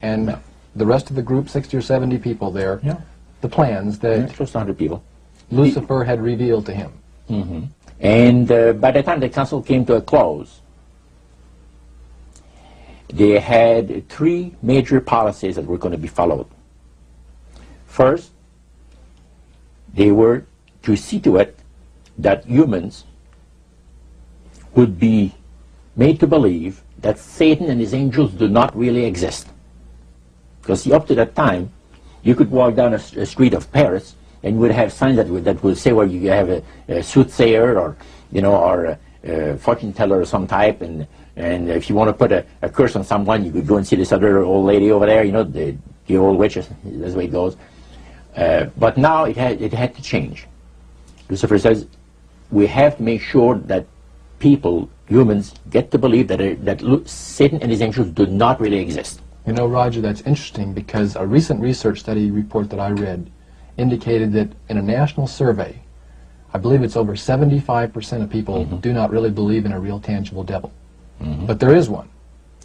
and Yeah. the rest of the group, 60 or 70 people there, Yeah. the plans that Close to 100 people. Lucifer had revealed to him. Mm-hmm. And by the time the council came to a close, they had three major policies that were going to be followed. First, they were to see to it that humans would be made to believe that Satan and his angels do not really exist. Because see, up to that time, you could walk down a street of Paris and you would have signs that would say, well, you have a soothsayer or, you know, or a fortune teller of some type, and if you want to put a curse on someone, you could go and see this other old lady over there, you know, the old witch, that's the way it goes. But now it had to change. Lucifer says, we have to make sure that people, humans, get to believe that Satan and his angels do not really exist. You know, Roger, that's interesting because a recent research study report that I read indicated that in a national survey, I believe it's over 75% of people do not really believe in a real tangible devil. But there is one.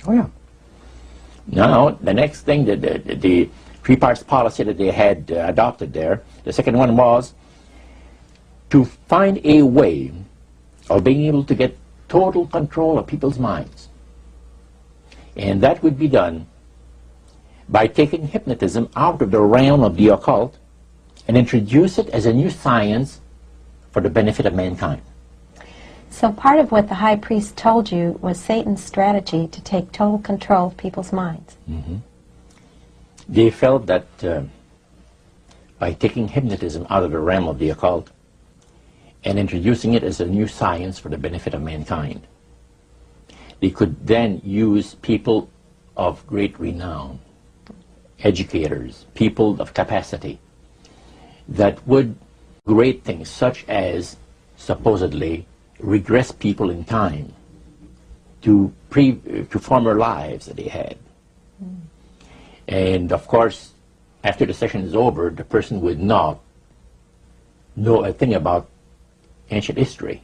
Oh, yeah. Now, the next thing, the three parts policy that they had adopted there, the second one was to find a way of being able to get total control of people's minds. And that would be done by taking hypnotism out of the realm of the occult and introduce it as a new science for the benefit of mankind. So part of what the high priest told you was Satan's strategy to take total control of people's minds. They felt that by taking hypnotism out of the realm of the occult and introducing it as a new science for the benefit of mankind, they could then use people of great renown, educators, people of capacity, that would do great things, such as supposedly regress people in time to former lives that they had. And of course, after the session is over, the person would not know a thing about ancient history,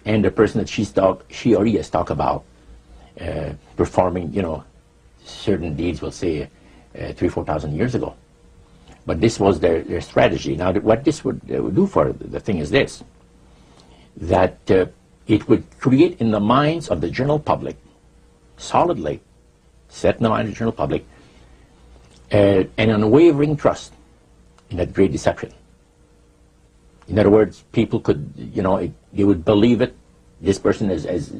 and the person that she or he has talked about performing, you know, certain deeds, we'll say 3,000-4,000 years ago. But this was their strategy. Now, what this would do for the thing is this, that it would create in the minds of the general public, solidly set in the mind of the general public, an unwavering trust in that great deception. In other words, people could, you know, they would believe it. This person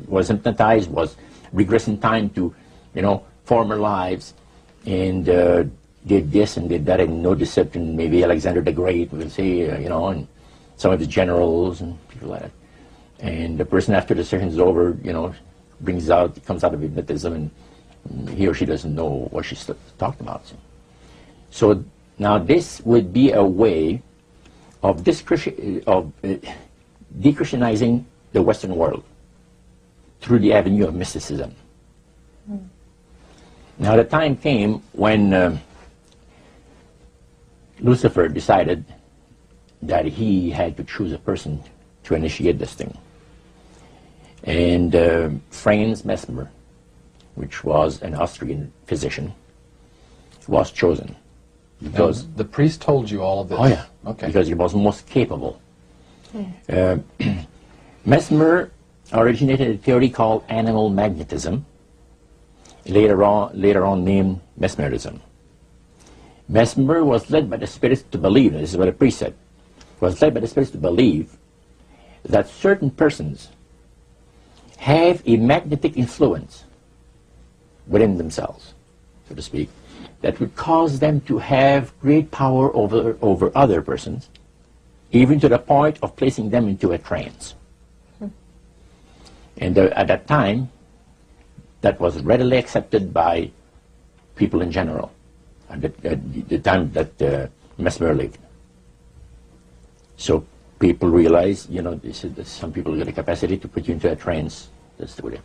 was hypnotized, was regressing time to, you know, former lives, and did this and did that, and no deception. Maybe Alexander the Great, we'll say, you know, and some of the generals and people like that. And the person, after the session is over, you know, comes out of hypnotism, and he or she doesn't know what she's talking about. So now this would be a way of de-Christianizing the Western world through the avenue of mysticism. Now the time came when Lucifer decided that he had to choose a person to initiate this thing. And Franz Mesmer, which was an Austrian physician, was chosen. Because the priest told you all of this? Oh, yeah. Okay. Because he was most capable. Mesmer originated a theory called animal magnetism, later on named mesmerism. Mesmer was led by the spirits to believe, and this is what the priest said, was led by the spirits to believe that certain persons have a magnetic influence within themselves, so to speak, that would cause them to have great power over other persons, even to the point of placing them into a trance. And at that time, that was readily accepted by people in general, at the time that Mesmer lived. So people realize, you know, some people get a capacity to put you into a trance. That's the way.